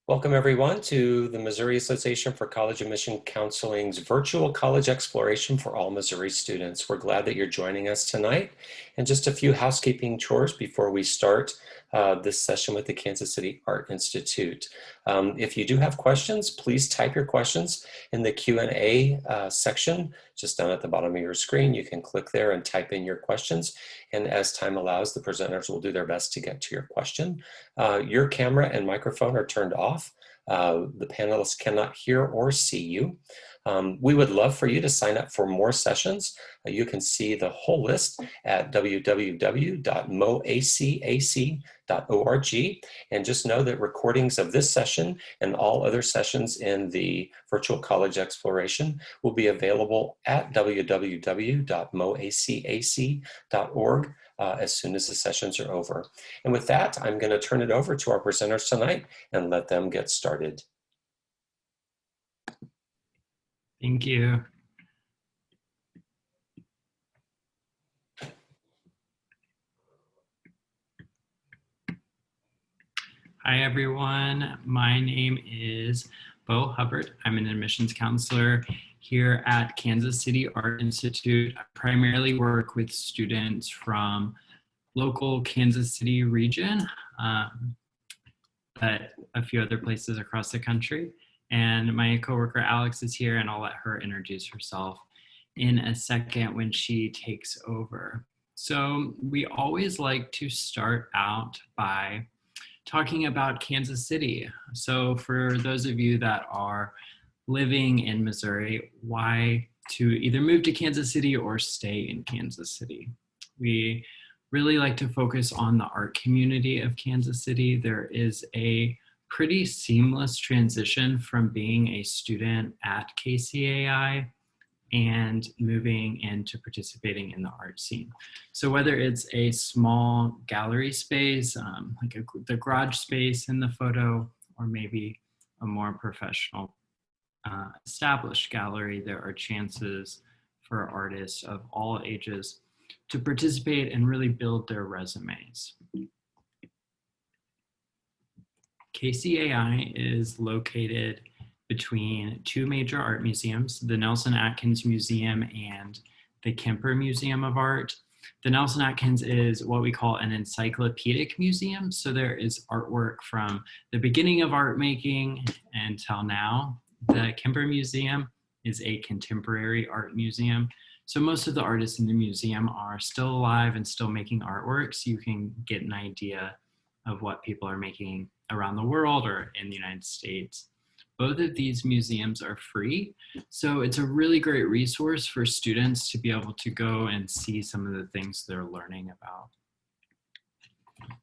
Welcome everyone to the Missouri Association for College Admission Counseling's virtual college exploration for all Missouri students. We're glad that you're joining us tonight. And just a few housekeeping chores before we start this session with the Kansas City Art Institute. If you do have questions, please type your questions in the Q&A section just down at the bottom of your screen. You can click there and type in your questions. And as time allows, the presenters will do their best to get to your question. Your camera and microphone are turned off. The panelists cannot hear or see you. We would love for you to sign up for more sessions. You can see the whole list at www.moacac.org. And just know that recordings of this session and all other sessions in the virtual college exploration will be available at www.moacac.org as soon as the sessions are over. And with that, I'm going to turn it over to our presenters tonight and let them get started. Thank you. Hi, everyone. My name is Bo Hubbard. I'm an admissions counselor here at Kansas City Art Institute. I primarily work with students from local Kansas City region, but a few other places across the country. And my coworker Alex is here, and I'll let her introduce herself in a second when she takes over. So we always like to start out by talking about Kansas City. So for those of you that are living in Missouri, why to either move to Kansas City or stay in Kansas City? We really like to focus on the art community of Kansas City. There is a pretty seamless transition from being a student at KCAI and moving into participating in the art scene. So whether it's a small gallery space, like the garage space in the photo, or maybe a more professional established gallery, there are chances for artists of all ages to participate and really build their resumes. KCAI is located between two major art museums, the Nelson Atkins Museum and the Kemper Museum of Art. The Nelson Atkins is what we call an encyclopedic museum. So there is artwork from the beginning of art making until now. The Kemper Museum is a contemporary art museum. So most of the artists in the museum are still alive and still making artwork. So you can get an idea of what people are making around the world or in the United States. Both of these museums are free, so it's a really great resource for students to be able to go and see some of the things they're learning about.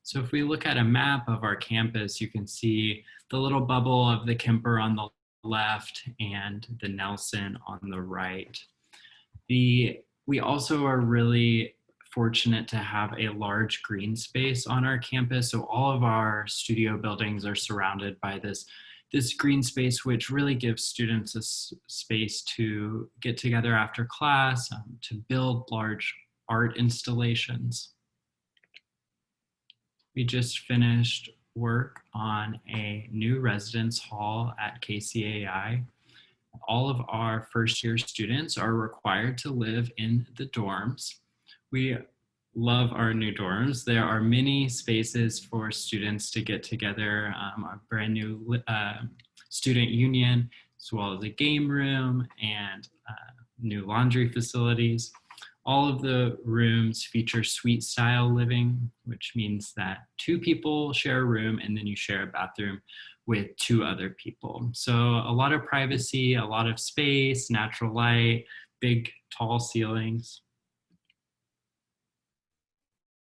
So if we look at a map of our campus, you can see the little bubble of the Kemper on the left and the Nelson on the right. We also are really fortunate to have a large green space on our campus. So all of our studio buildings are surrounded by this green space, which really gives students a space to get together after class, to build large art installations. We just finished work on a new residence hall at KCAI. All of our first year students are required to live in the dorms. We love our new dorms. There are many spaces for students to get together, a brand new student union, as well as a game room and new laundry facilities. All of the rooms feature suite style living, which means that two people share a room and then you share a bathroom with two other people. So a lot of privacy, a lot of space, natural light, big tall ceilings.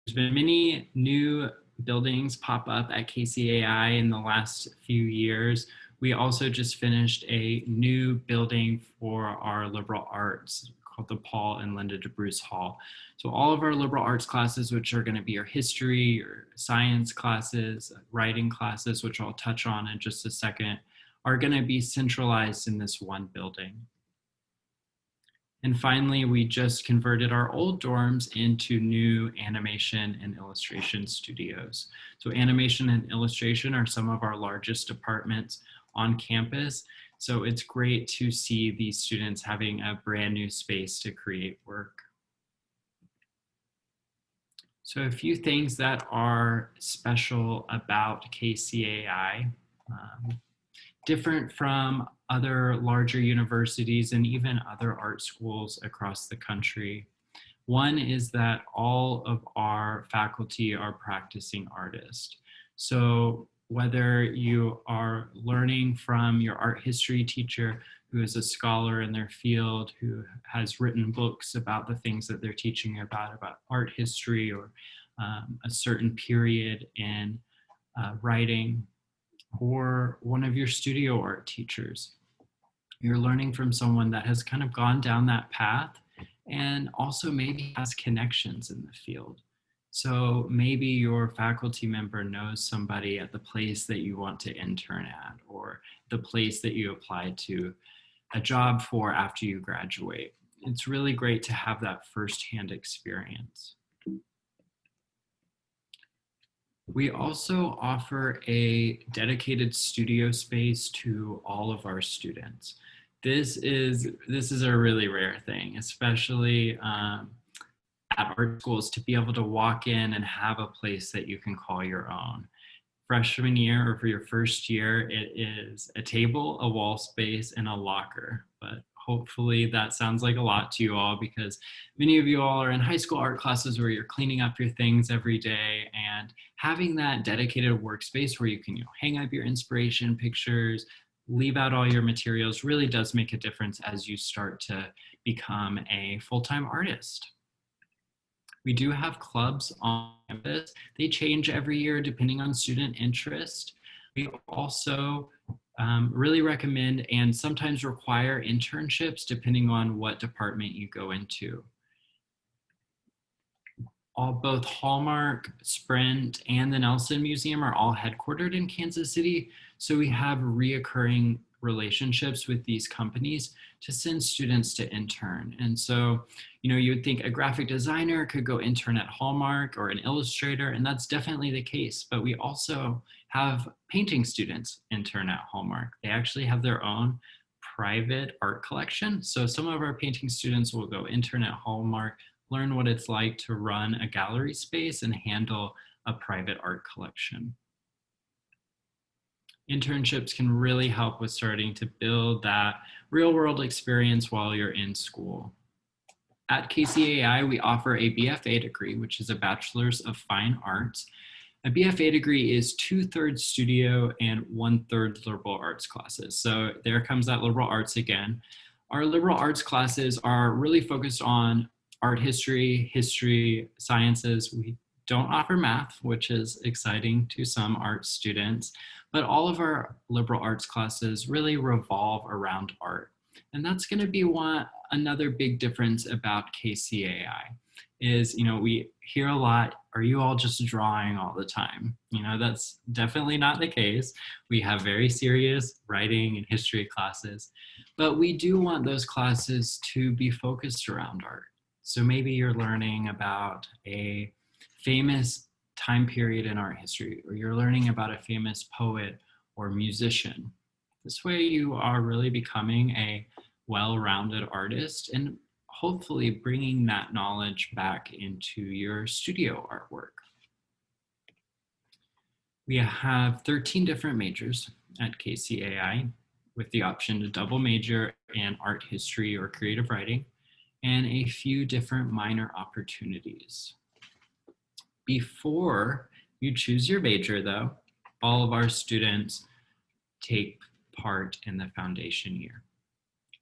There's been many new buildings pop up at KCAI in the last few years. We also just finished a new building for our liberal arts called the Paul and Linda DeBruce Hall. So all of our liberal arts classes, which are going to be your history, your science classes, writing classes, which I'll touch on in just a second, are going to be centralized in this one building. And finally, we just converted our old dorms into new animation and illustration studios. So animation and illustration are some of our largest departments on campus. So it's great to see these students having a brand new space to create work. So a few things that are special about KCAI, different from other larger universities and even other art schools across the country. One is that all of our faculty are practicing artists. So whether you are learning from your art history teacher who is a scholar in their field, who has written books about the things that they're teaching about art history or a certain period in writing, or one of your studio art teachers. You're learning from someone that has kind of gone down that path and also maybe has connections in the field. So maybe your faculty member knows somebody at the place that you want to intern at, or the place that you apply to a job for after you graduate. It's really great to have that firsthand experience. We also offer a dedicated studio space to all of our students. This is a really rare thing, especially at art schools, to be able to walk in and have a place that you can call your own. Freshman year or for your first year, it is a table, a wall space, and a locker. But hopefully that sounds like a lot to you all, because many of you all are in high school art classes where you're cleaning up your things every day, and having that dedicated workspace where you can hang up your inspiration pictures, leave out all your materials, really does make a difference as you start to become a full-time artist. We do have clubs on campus. They change every year depending on student interest. We also really recommend and sometimes require internships depending on what department you go into. Both Hallmark, Sprint, and the Nelson Museum are all headquartered in Kansas City. So we have reoccurring relationships with these companies to send students to intern. And so, you would think a graphic designer could go intern at Hallmark, or an illustrator, and that's definitely the case. But we also have painting students intern at Hallmark. They actually have their own private art collection. So some of our painting students will go intern at Hallmark, learn what it's like to run a gallery space and handle a private art collection. Internships can really help with starting to build that real world experience while you're in school. At KCAI, we offer a BFA degree, which is a Bachelor's of Fine Arts. A BFA degree is 2/3 studio and 1/3 liberal arts classes. So there comes that liberal arts again. Our liberal arts classes are really focused on art history, history, sciences. We don't offer math, which is exciting to some art students, but all of our liberal arts classes really revolve around art. And that's going to be another big difference about KCAI is, we hear a lot, are you all just drawing all the time? That's definitely not the case. We have very serious writing and history classes, but we do want those classes to be focused around art. So maybe you're learning about a famous time period in art history, or you're learning about a famous poet or musician. This way you are really becoming a well-rounded artist and hopefully bringing that knowledge back into your studio artwork. We have 13 different majors at KCAI with the option to double major in art history or creative writing, and a few different minor opportunities. Before you choose your major, though, all of our students take part in the foundation year.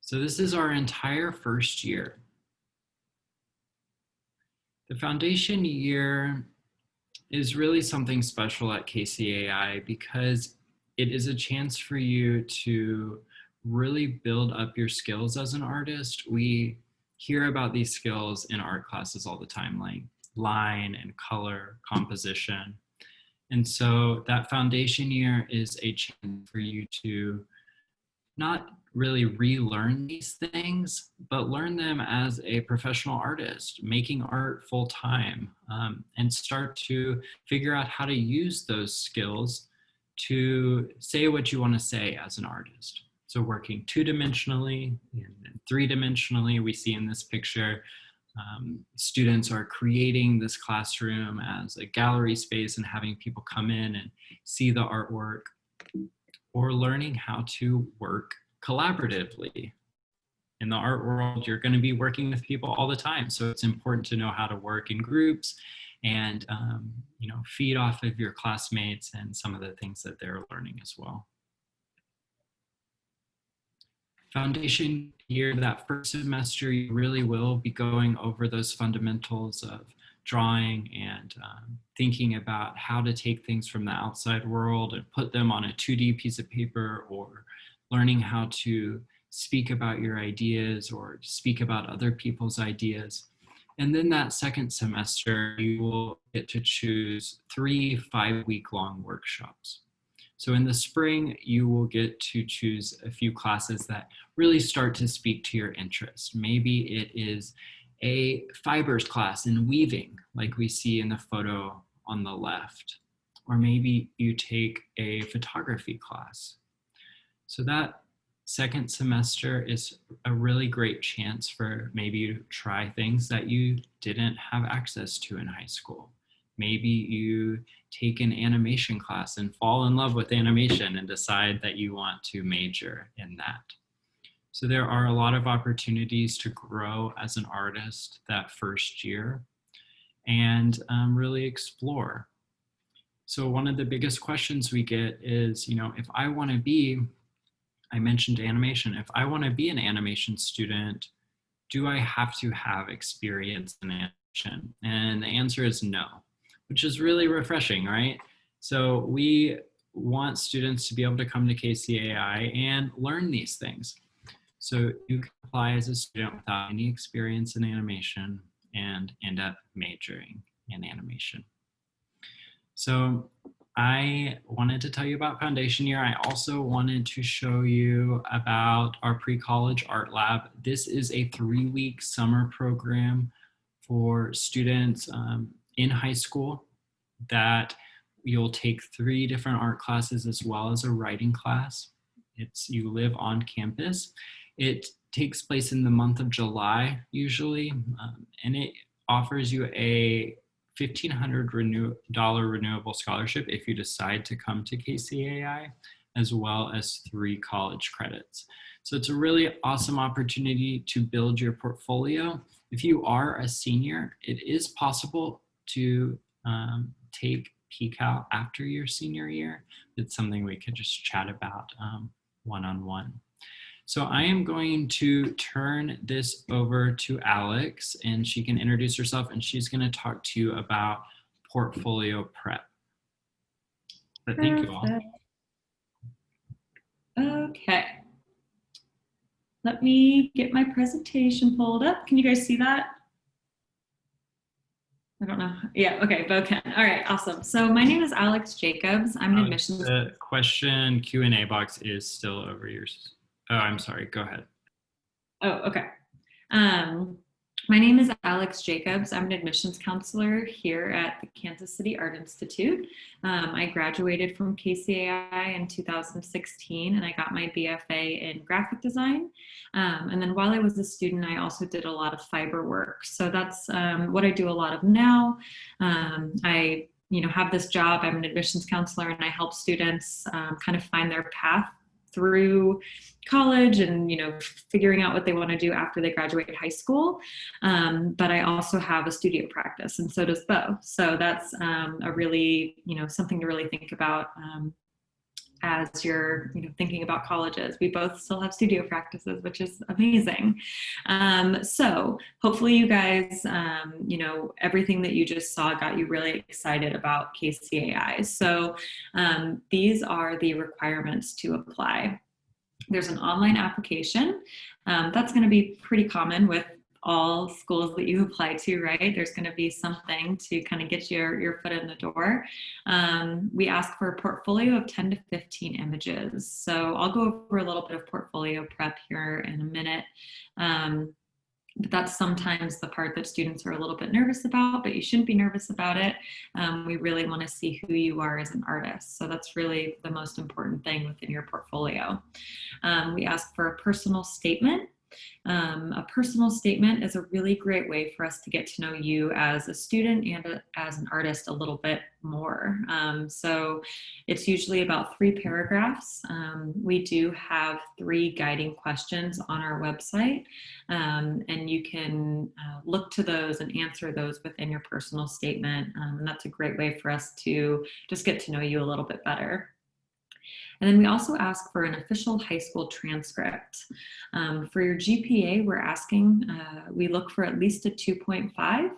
So this is our entire first year. The foundation year is really something special at KCAI because it is a chance for you to really build up your skills as an artist. We hear about these skills in art classes all the time, like line and color, composition. And so that foundation year is a chance for you to not really relearn these things, but learn them as a professional artist, making art full time, and start to figure out how to use those skills to say what you want to say as an artist. So working two-dimensionally and three-dimensionally, we see in this picture, students are creating this classroom as a gallery space and having people come in and see the artwork, or learning how to work collaboratively. In the art world, you're going to be working with people all the time. So it's important to know how to work in groups and feed off of your classmates and some of the things that they're learning as well. Foundation year, that first semester, you really will be going over those fundamentals of drawing and thinking about how to take things from the outside world and put them on a 2D piece of paper, or learning how to speak about your ideas or speak about other people's ideas. And then that second semester, you will get to choose 3 5-week-long workshops. So in the spring, you will get to choose a few classes that really start to speak to your interest. Maybe it is a fibers class in weaving, like we see in the photo on the left. Or maybe you take a photography class. So that second semester is a really great chance for maybe you to try things that you didn't have access to in high school. Maybe you take an animation class and fall in love with animation and decide that you want to major in that. So there are a lot of opportunities to grow as an artist that first year and really explore. So one of the biggest questions we get is, if I want to be, I mentioned animation, if I want to be an animation student, do I have to have experience in animation? And the answer is no, which is really refreshing, right? So we want students to be able to come to KCAI and learn these things. So you can apply as a student without any experience in animation and end up majoring in animation. So I wanted to tell you about Foundation Year. I also wanted to show you about our pre-college art lab. This is a 3-week summer program for students in high school that you'll take 3 different art classes as well as a writing class. You live on campus. It takes place in the month of July usually, and it offers you a $1,500 renewable scholarship if you decide to come to KCAI, as well as 3 college credits. So it's a really awesome opportunity to build your portfolio. If you are a senior, it is possible to take PCAL after your senior year. It's something we could just chat about one-on-one. So I am going to turn this over to Alex, and she can introduce herself, and she's going to talk to you about portfolio prep. But thank you all. Okay. Let me get my presentation pulled up. Can you guys see that? I don't know. Yeah, okay, both can. All right, awesome. So my name is Alex Jacobs. I'm an admissions. The question Q&A box is still over yours. Oh, I'm sorry, go ahead. Oh, okay. My name is Alex Jacobs. I'm an admissions counselor here at the Kansas City Art Institute. I graduated from KCAI in 2016, and I got my BFA in graphic design. And then while I was a student, I also did a lot of fiber work. So that's what I do a lot of now. I have this job. I'm an admissions counselor, and I help students kind of find their path through college and figuring out what they want to do after they graduate high school. But I also have a studio practice, and so does Bo. So that's a really something to really think about as you're thinking about colleges. We both still have studio practices, which is amazing. So hopefully you guys everything that you just saw got you really excited about KCAI. So these are the requirements to apply. There's an online application. That's going to be pretty common with all schools that you apply to, right? There's going to be something to kind of get your foot in the door. We ask for a portfolio of 10 to 15 images. So I'll go over a little bit of portfolio prep here in a minute. But that's sometimes the part that students are a little bit nervous about, but you shouldn't be nervous about it. We really want to see who you are as an artist. So that's really the most important thing within your portfolio. We ask for a personal statement. A personal statement is a really great way for us to get to know you as a student and as an artist a little bit more. So it's usually about 3 paragraphs. We do have 3 guiding questions on our website, and you can look to those and answer those within your personal statement. And that's a great way for us to just get to know you a little bit better. And then we also ask for an official high school transcript. For your GPA, we're asking, we look for at least a 2.5.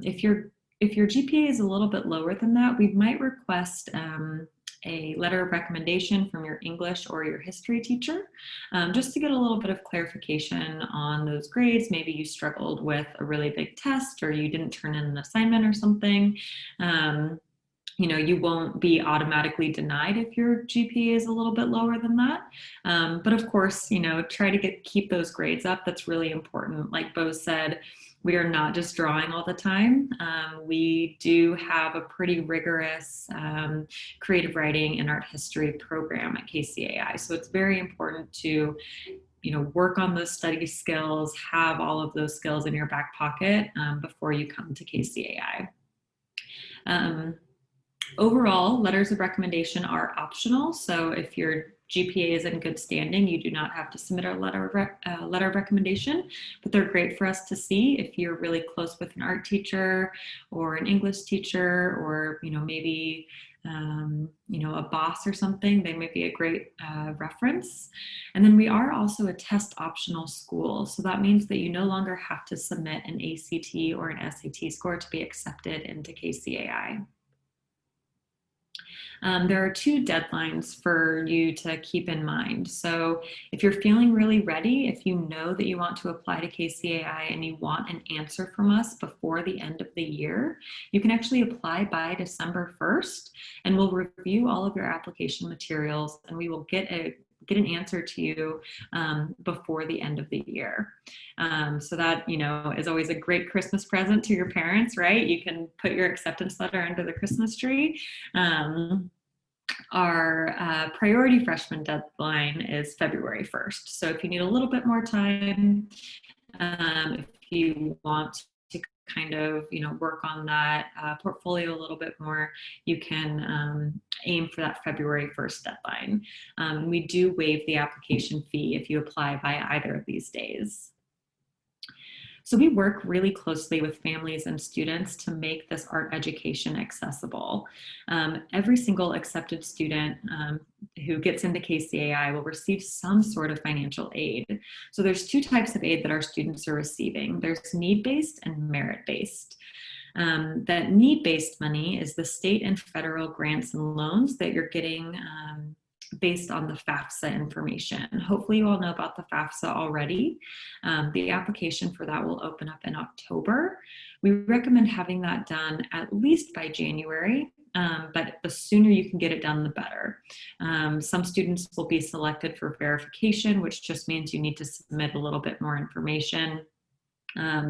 If your GPA is a little bit lower than that, we might request a letter of recommendation from your English or your history teacher, just to get a little bit of clarification on those grades. Maybe you struggled with a really big test, or you didn't turn in an assignment or something. You won't be automatically denied if your GPA is a little bit lower than that. But of course, try to keep those grades up. That's really important. Like Bo said, we are not just drawing all the time. We do have a pretty rigorous creative writing and art history program at KCAI. So it's very important to work on those study skills, have all of those skills in your back pocket before you come to KCAI. Overall, letters of recommendation are optional. So if your GPA is in good standing, you do not have to submit a letter of recommendation, but they're great for us to see if you're really close with an art teacher or an English teacher, or maybe a boss or something. They may be a great reference. And then we are also a test optional school. So that means that you no longer have to submit an ACT or an SAT score to be accepted into KCAI. There are 2 deadlines for you to keep in mind. So if you're feeling really ready, if you know that you want to apply to KCAI and you want an answer from us before the end of the year, you can actually apply by December 1st, and we'll review all of your application materials, and we will get an answer to you before the end of the year. So that, is always a great Christmas present to your parents, right? You can put your acceptance letter under the Christmas tree. Our priority freshman deadline is February 1st. So if you need a little bit more time, if you want to kind of, work on that portfolio a little bit more, you can aim for that February 1st deadline. We do waive the application fee if you apply by either of these days. So we work really closely with families and students to make this art education accessible. Every single accepted student who gets into KCAI will receive some sort of financial aid. So there's 2 types of aid that our students are receiving. There's need-based and merit-based. That need-based money is the state and federal grants and loans that you're getting based on the FAFSA information. Hopefully you all know about the FAFSA already. The application for that will open up in October. We recommend having that done at least by January, but the sooner you can get it done, the better. Some students will be selected for verification, which just means you need to submit a little bit more information.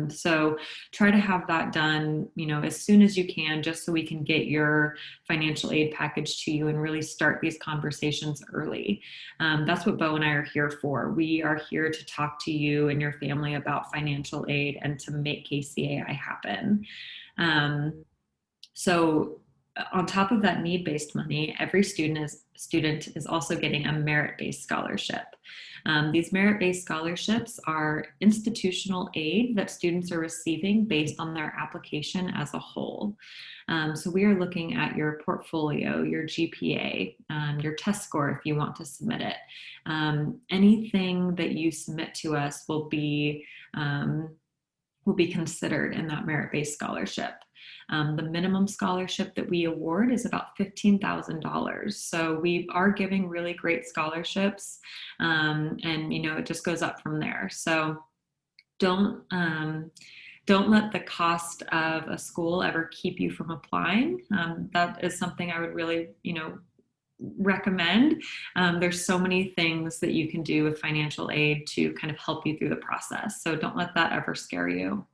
So try to have that done, as soon as you can, just so we can get your financial aid package to you and really start these conversations early. That's what Bo and I are here for. We are here to talk to you and your family about financial aid and to make KCAI happen. So on top of that need-based money, every student is also getting a merit-based scholarship. These merit-based scholarships are institutional aid that students are receiving based on their application as a whole. So we are looking at your portfolio, your GPA, your test score if you want to submit it. Anything that you submit to us will be considered in that merit-based scholarship. The minimum scholarship that we award is about $15,000. So we are giving really great scholarships, and it just goes up from there. So Don't let the cost of a school ever keep you from applying. That is something I would really, recommend. There's so many things that you can do with financial aid to kind of help you through the process. So don't let that ever scare you.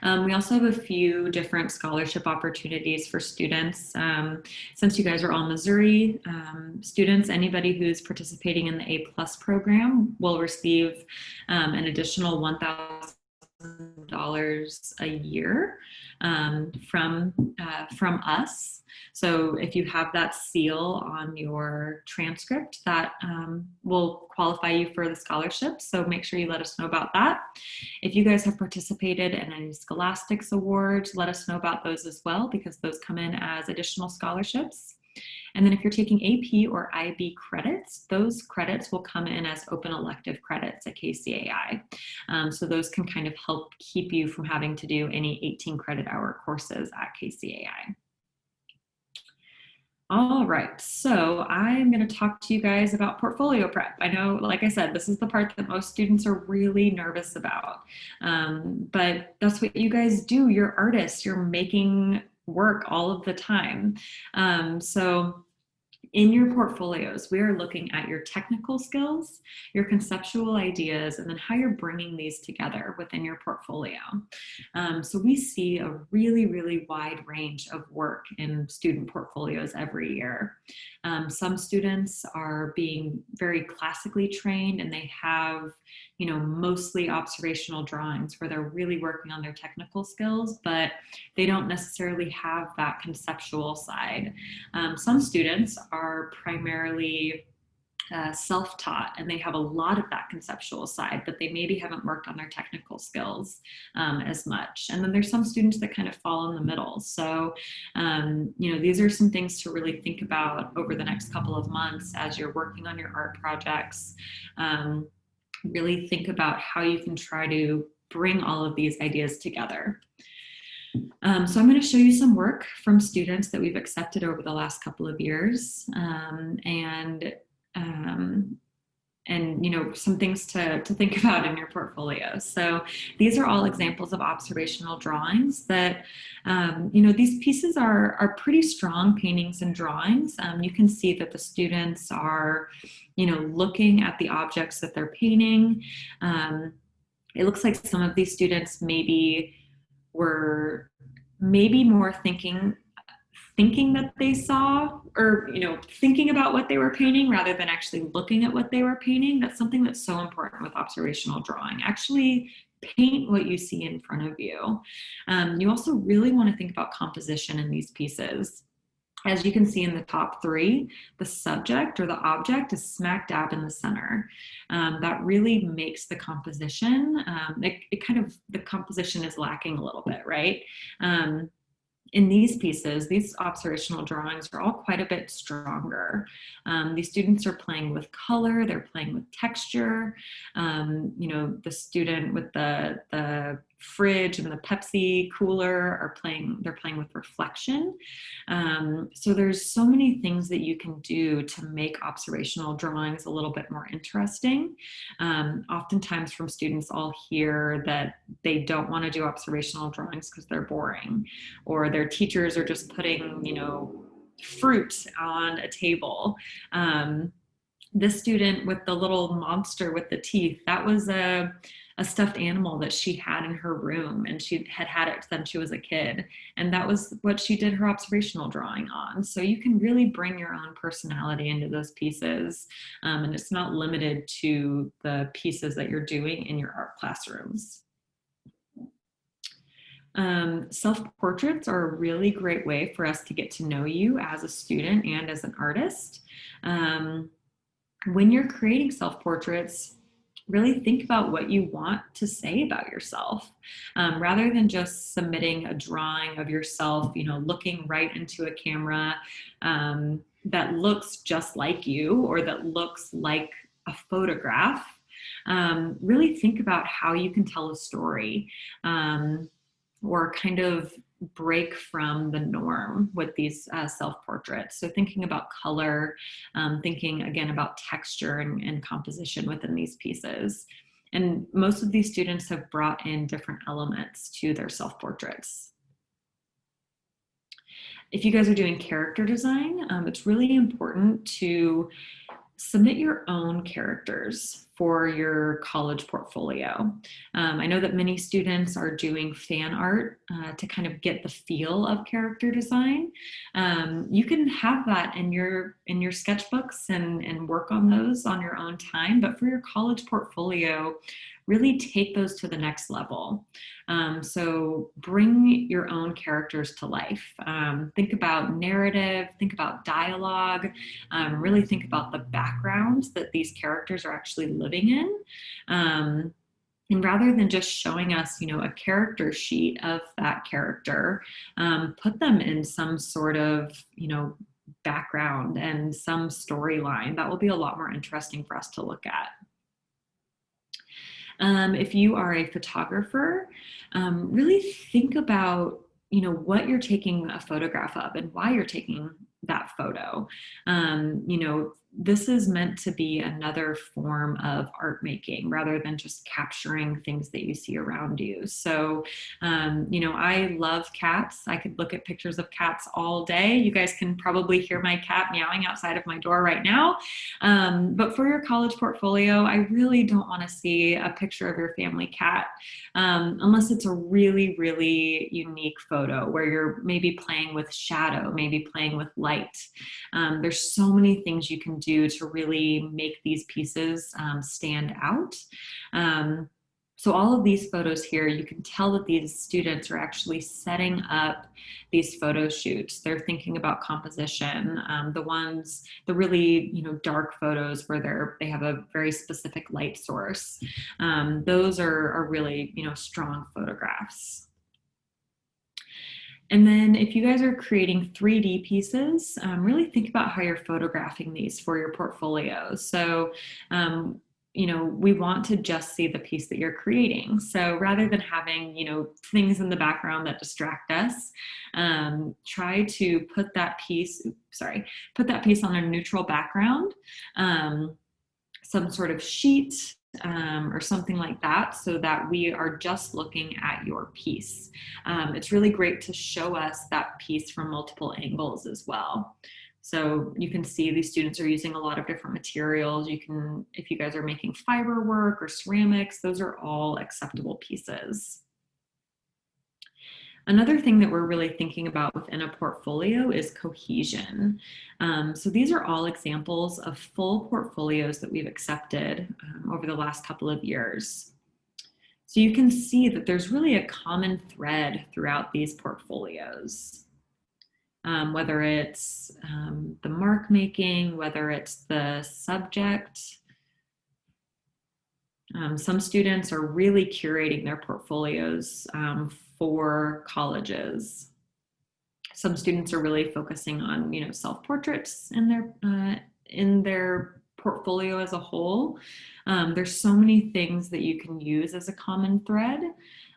We also have a few different scholarship opportunities for students. Since you guys are all Missouri students, anybody who's participating in the A+ program will receive an additional $1,000 a year from us. So if you have that seal on your transcript, that will qualify you for the scholarship. So make sure you let us know about that. If you guys have participated in any Scholastics awards, let us know about those as well, because those come in as additional scholarships. And then if you're taking AP or IB credits, those credits will come in as open elective credits at KCAI. So those can kind of help keep you from having to do any 18 credit hour courses at KCAI. All right, so I'm going to talk to you guys about portfolio prep. I know, like I said, this is the part that most students are really nervous about, but that's what you guys do. You're artists, you're making work all of the time. So in your portfolios, we are looking at your technical skills, your conceptual ideas, and then how you're bringing these together within your portfolio. So we see a really, really wide range of work in student portfolios every year. Some students are being very classically trained, and they have, mostly observational drawings where they're really working on their technical skills, but they don't necessarily have that conceptual side. Some students are primarily self-taught, and they have a lot of that conceptual side, but they maybe haven't worked on their technical skills as much. And then there's some students that kind of fall in the middle. So, these are some things to really think about over the next couple of months as you're working on your art projects. Really think about how you can try to bring all of these ideas together. So I'm going to show you some work from students that we've accepted over the last couple of years, and some things to think about in your portfolio. So these are all examples of observational drawings that, these pieces are pretty strong paintings and drawings. You can see that the students are, looking at the objects that they're painting. It looks like some of these students were more thinking that they saw, or thinking about what they were painting rather than actually looking at what they were painting. That's something that's so important with observational drawing. Actually paint what you see in front of you. You also really want to think about composition in these pieces. As you can see in the top three, the subject or the object is smack dab in the center. That really makes the composition, the composition is lacking a little bit, right? In these pieces, these observational drawings are all quite a bit stronger. These students are playing with color, they're playing with texture. The student with the fridge and the Pepsi cooler they're playing with reflection. So there's so many things that you can do to make observational drawings a little bit more interesting. Oftentimes from students, I'll hear that they don't want to do observational drawings because they're boring, or their teachers are just putting, fruit on a table. This student with the little monster with the teeth, that was a stuffed animal that she had in her room, and she had it since she was a kid, and that was what she did her observational drawing on. So you can really bring your own personality into those pieces, and it's not limited to the pieces that you're doing in your art classrooms. Self-portraits are a really great way for us to get to know you as a student and as an artist. When you're creating self-portraits, really think about what you want to say about yourself, rather than just submitting a drawing of yourself, looking right into a camera that looks just like you, or that looks like a photograph. Really think about how you can tell a story, or kind of break from the norm with these self-portraits. So thinking about color, thinking again about texture and composition within these pieces. And most of these students have brought in different elements to their self-portraits. If you guys are doing character design, it's really important to submit your own characters for your college portfolio. I know that many students are doing fan art to kind of get the feel of character design. You can have that in your sketchbooks and work on those on your own time, but for your college portfolio, really take those to the next level. So bring your own characters to life. Think about narrative, think about dialogue, really think about the backgrounds that these characters are actually living in. And rather than just showing us, a character sheet of that character, put them in some sort of, background and some storyline. That will be a lot more interesting for us to look at. If you are a photographer, really think about, what you're taking a photograph of and why you're taking that photo. This is meant to be another form of art making rather than just capturing things that you see around you. So, I love cats. I could look at pictures of cats all day. You guys can probably hear my cat meowing outside of my door right now. But for your college portfolio, I really don't want to see a picture of your family cat unless it's a really, really unique photo where you're maybe playing with shadow, maybe playing with light. There's so many things you can do to really make these pieces stand out. So all of these photos here, you can tell that these students are actually setting up these photo shoots. They're thinking about composition. The really, dark photos where they have a very specific light source. Those are really, strong photographs. And then if you guys are creating 3D pieces, really think about how you're photographing these for your portfolio. So, we want to just see the piece that you're creating. So rather than having, things in the background that distract us, try to put that piece on a neutral background, some sort of sheet, or something like that, so that we are just looking at your piece. It's really great to show us that piece from multiple angles as well. So you can see these students are using a lot of different materials. If you guys are making fiber work or ceramics, those are all acceptable pieces. Another thing that we're really thinking about within a portfolio is cohesion. So these are all examples of full portfolios that we've accepted over the last couple of years. So you can see that there's really a common thread throughout these portfolios. Whether it's the mark making, whether it's the subject. Some students are really curating their portfolios for colleges. Some students are really focusing on, self-portraits in their portfolio as a whole. There's so many things that you can use as a common thread,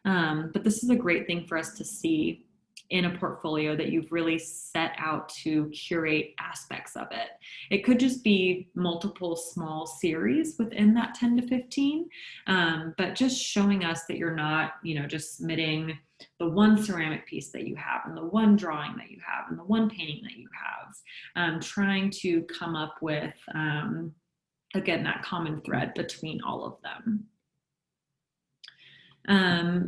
but this is a great thing for us to see in a portfolio that you've really set out to curate aspects of it. It could just be multiple small series within that 10 to 15, but just showing us that you're not, just submitting the one ceramic piece that you have and the one drawing that you have and the one painting that you have, trying to come up with, again, that common thread between all of them.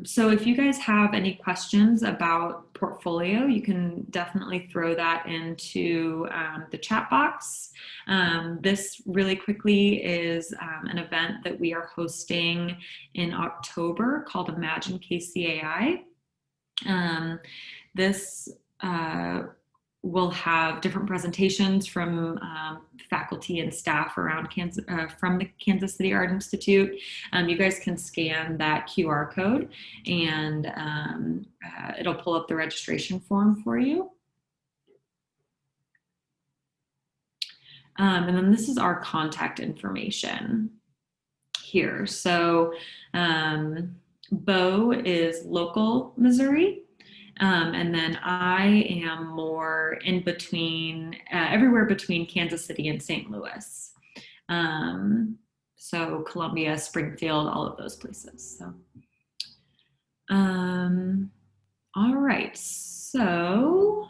So if you guys have any questions about portfolio, you can definitely throw that into the chat box. This really quickly is an event that we are hosting in October called Imagine KCAI. This we'll have different presentations from faculty and staff around from the Kansas City Art Institute. You guys can scan that QR code and it'll pull up the registration form for you. And then this is our contact information here. So Bo is local Missouri. And then I am more in between, everywhere between Kansas City and St. Louis. So Columbia, Springfield, all of those places. So, all right. So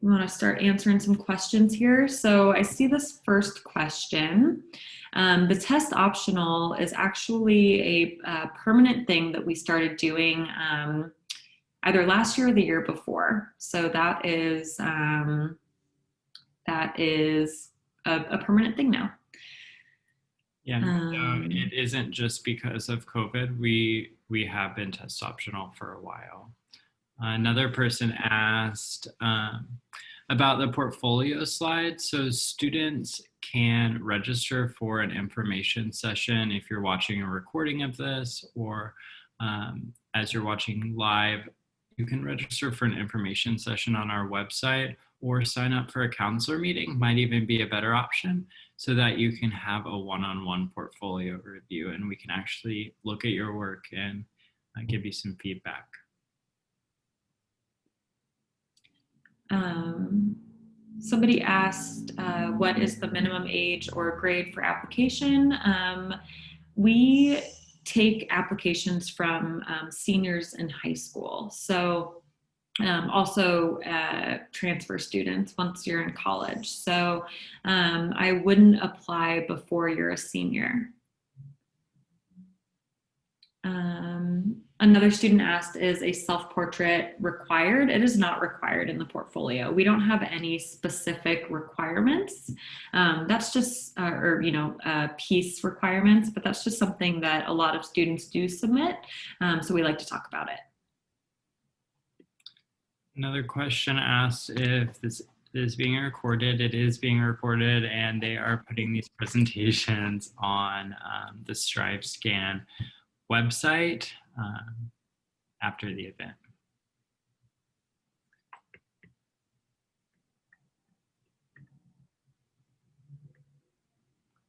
we want to start answering some questions here. So I see this first question. The test optional is actually a permanent thing that we started doing either last year or the year before. So that is a permanent thing now. Yeah, so it isn't just because of COVID. We have been test optional for a while. Another person asked about the portfolio slide. So students can register for an information session if you're watching a recording of this, or as you're watching live, you can register for an information session on our website, or sign up for a counselor meeting, might even be a better option, so that you can have a one-on-one portfolio review and we can actually look at your work and give you some feedback. Somebody asked, what is the minimum age or grade for application? We take applications from seniors in high school. So also transfer students once you're in college. So I wouldn't apply before you're a senior. Another student asked, is a self-portrait required? It is not required in the portfolio. We don't have any specific requirements. That's just, piece requirements, but that's just something that a lot of students do submit. So we like to talk about it. Another question asked if this is being recorded. It is being recorded, and they are putting these presentations on the Strive Scan website after the event.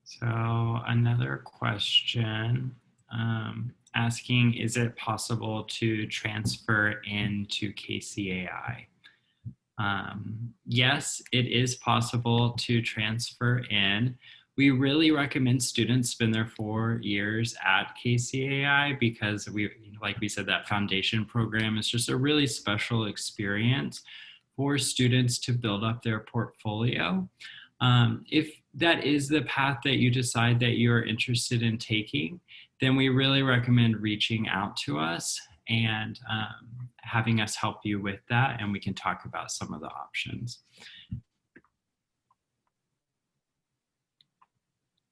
So another question asking, is it possible to transfer into KCAI? Yes, it is possible to transfer in. We really recommend students spend their 4 years at KCAI because like we said, that foundation program is just a really special experience for students to build up their portfolio. If that is the path that you decide that you're interested in taking, then we really recommend reaching out to us and having us help you with that, and we can talk about some of the options.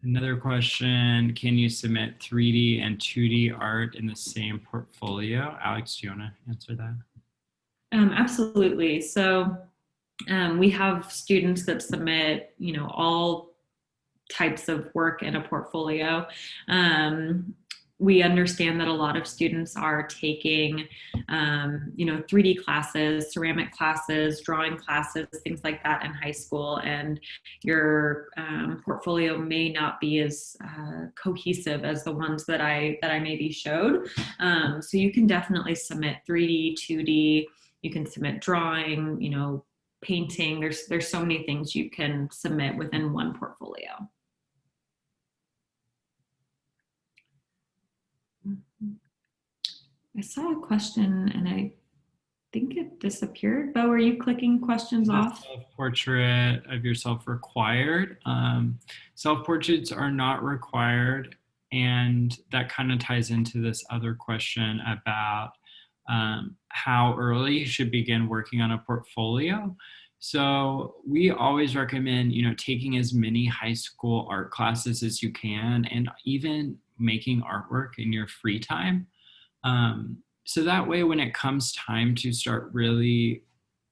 Another question, can you submit 3D and 2D art in the same portfolio? Alex, do you want to answer that? Absolutely. So we have students that submit, all types of work in a portfolio. We understand that a lot of students are taking, 3D classes, ceramic classes, drawing classes, things like that in high school, and your portfolio may not be as cohesive as the ones that I maybe showed. So you can definitely submit 3D, 2D. You can submit drawing, painting. There's so many things you can submit within one portfolio. I saw a question and I think it disappeared. Bo, are you clicking questions off? Self-portrait of yourself required. Self-portraits are not required, and that kind of ties into this other question about how early you should begin working on a portfolio. So we always recommend, taking as many high school art classes as you can, and even making artwork in your free time. So that way, when it comes time to start really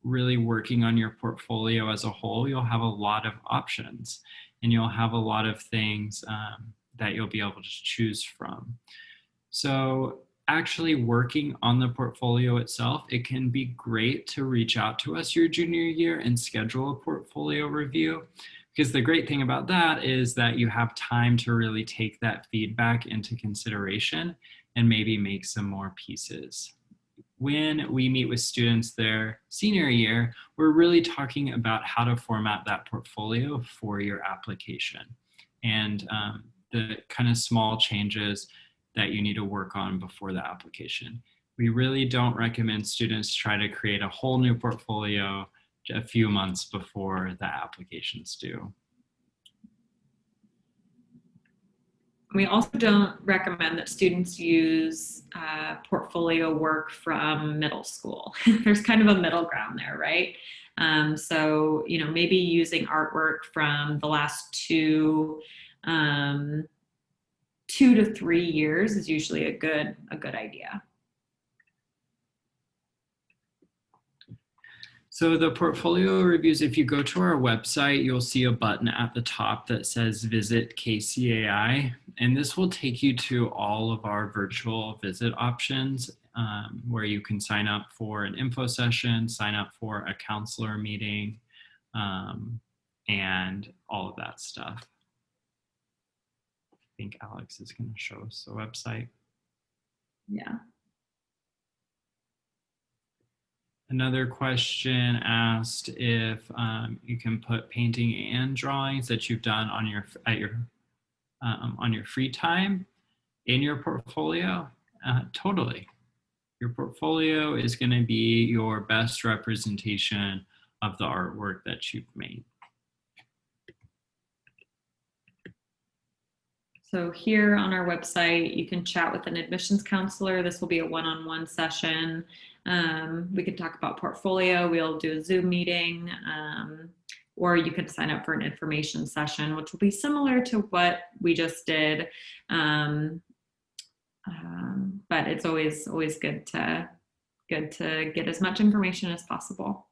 working on your portfolio as a whole, you'll have a lot of options and you'll have a lot of things that you'll be able to choose from. So actually working on the portfolio itself, it can be great to reach out to us your junior year and schedule a portfolio review. Because the great thing about that is that you have time to really take that feedback into consideration and maybe make some more pieces. When we meet with students their senior year, we're really talking about how to format that portfolio for your application. And the kind of small changes that you need to work on before the application. We really don't recommend students try to create a whole new portfolio a few months before the application's due. We also don't recommend that students use portfolio work from middle school. There's kind of a middle ground there, right? So, you know, maybe using artwork from the last 2 to 3 years is usually a good idea. So the portfolio reviews, if you go to our website, you'll see a button at the top that says Visit KCAI, and this will take you to all of our virtual visit options where you can sign up for an info session, sign up for a counselor meeting, and all of that stuff. I think Alex is going to show us the website. Yeah. Another question asked if you can put painting and drawings that you've done on your free time in your portfolio. Totally. Your portfolio is going to be your best representation of the artwork that you've made. So here on our website, you can chat with an admissions counselor. This will be a one-on-one session. We can talk about portfolio. We'll do a Zoom meeting, or you can sign up for an information session, which will be similar to what we just did. But it's always good to get as much information as possible.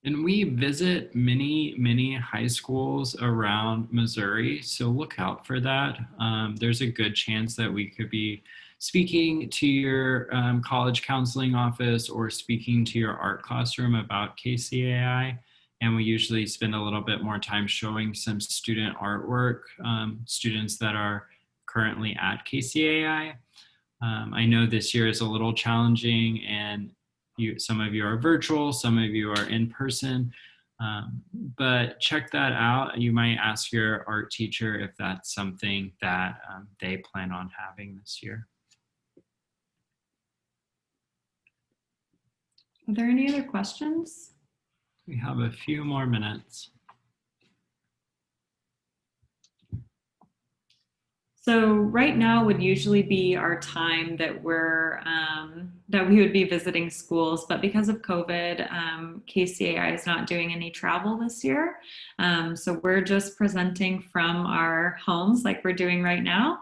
And we visit many high schools around Missouri, so look out for that. There's a good chance that we could be speaking to your college counseling office or speaking to your art classroom about KCAI. And we usually spend a little bit more time showing some student artwork, students that are currently at KCAI. I know this year is a little challenging, and some of you are virtual, some of you are in person, but check that out. You might ask your art teacher if that's something that they plan on having this year. Are there any other questions? We have a few more minutes. So right now would usually be our time that that we would be visiting schools, but because of COVID, KCAI is not doing any travel this year. So we're just presenting from our homes like we're doing right now.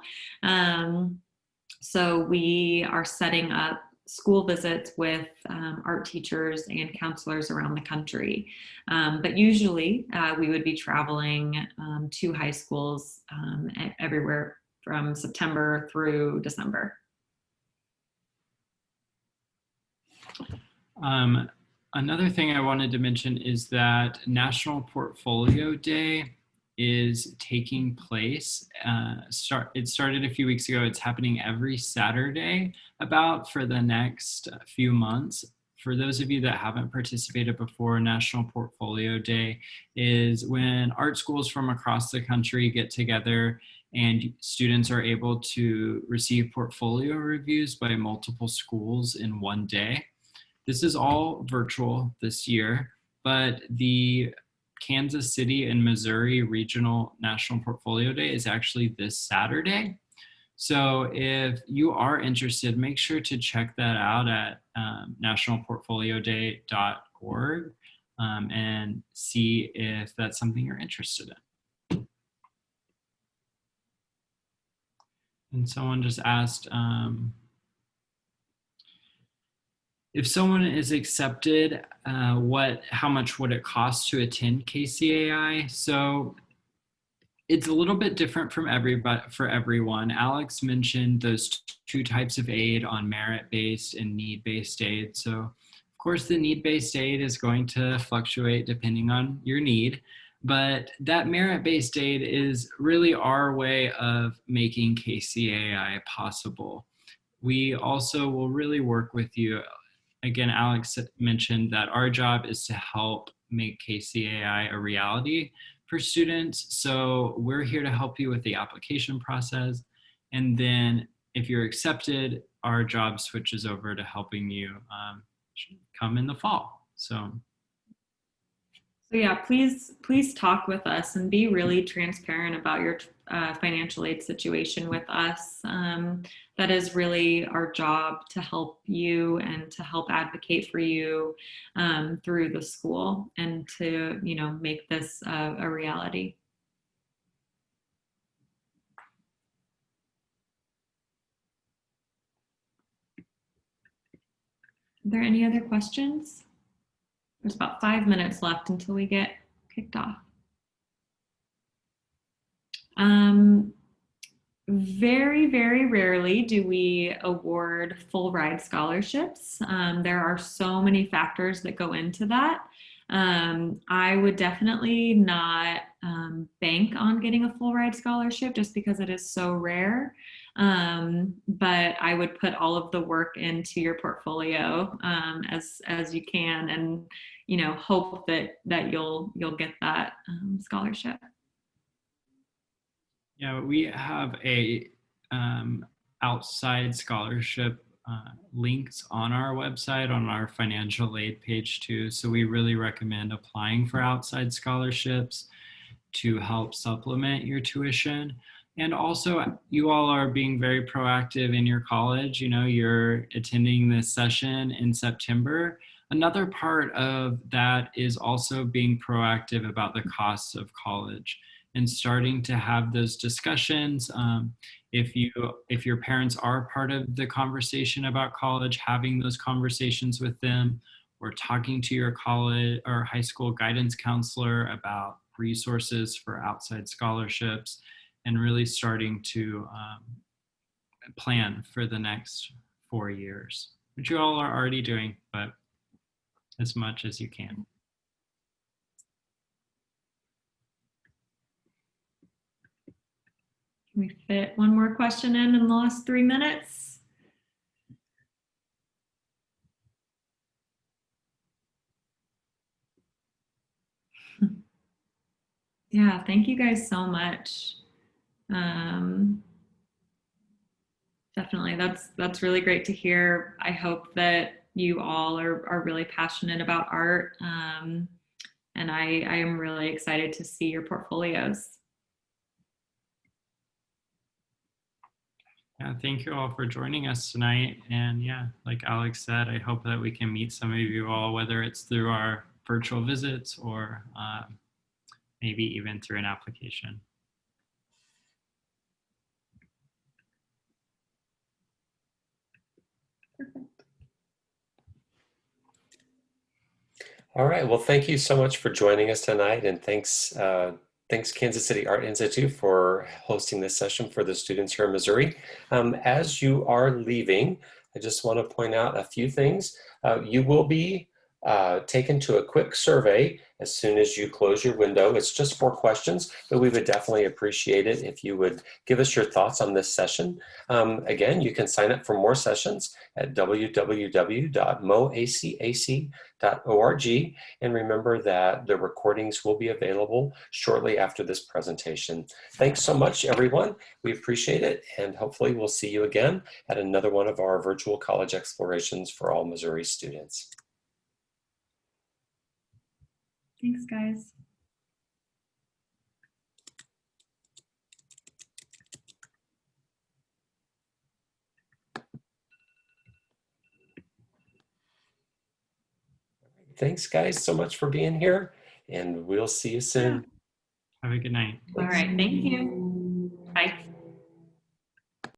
So we are setting up school visits with art teachers and counselors around the country. But usually we would be traveling to high schools everywhere from September through December. Another thing I wanted to mention is that National Portfolio Day is taking place. It started a few weeks ago. It's happening every Saturday for the next few months. For those of you that haven't participated before, National Portfolio Day is when art schools from across the country get together and students are able to receive portfolio reviews by multiple schools in one day. This is all virtual this year, but the Kansas City and Missouri Regional National Portfolio Day is actually this Saturday. So if you are interested, make sure to check that out at nationalportfolioday.org and see if that's something you're interested in. And someone just asked, if someone is accepted, how much would it cost to attend KCAI? So it's a little bit different for everyone. Alex mentioned those two types of aid on merit-based and need-based aid. So of course the need-based aid is going to fluctuate depending on your need, but that merit-based aid is really our way of making KCAI possible. We also will really work with you. Again, Alex mentioned that our job is to help make KCAI a reality for students. So we're here to help you with the application process. And then if you're accepted, our job switches over to helping you come in the fall. So yeah, please talk with us and be really transparent about your financial aid situation with us. That is really our job, to help you and to help advocate for you through the school, and to, you know, make this a reality. Are there any other questions? There's about 5 minutes left until we get kicked off. Very, very rarely do we award full ride scholarships. There are so many factors that go into that. I would definitely not bank on getting a full ride scholarship, just because it is so rare. But I would put all of the work into your portfolio as you can, and, you know, hope that you'll get that scholarship. yeah, we have a outside scholarship links on our website, on our financial aid page too. So we really recommend applying for outside scholarships to help supplement your tuition. And also, you all are being very proactive in your college. You know, you're attending this session in September. Another part of that is also being proactive about the costs of college and starting to have those discussions. If your parents are part of the conversation about college, having those conversations with them, or talking to your college or high school guidance counselor about resources for outside scholarships, and really starting to plan for the next 4 years, which you all are already doing, but as much as you can. Can we fit one more question in the last 3 minutes? Yeah, thank you guys so much. Definitely, that's really great to hear. I hope that you all are really passionate about art, and I am really excited to see your portfolios. Yeah, thank you all for joining us tonight. And yeah, like Alex said, I hope that we can meet some of you all, whether it's through our virtual visits or maybe even through an application. Perfect. All right. Well, thank you so much for joining us tonight, and thanks Kansas City Art Institute for hosting this session for the students here in Missouri. As you are leaving, I just want to point out a few things. You will be taken to a quick survey as soon as you close your window. It's just 4 questions, but we would definitely appreciate it if you would give us your thoughts on this session. Again, you can sign up for more sessions at www.moacac.org, and remember that the recordings will be available shortly after this presentation. Thanks so much, everyone. We appreciate it, and hopefully we'll see you again at another one of our virtual college explorations for all Missouri students. Thanks, guys. Thanks, guys, so much for being here, and we'll see you soon. Have a good night. All right, thank you.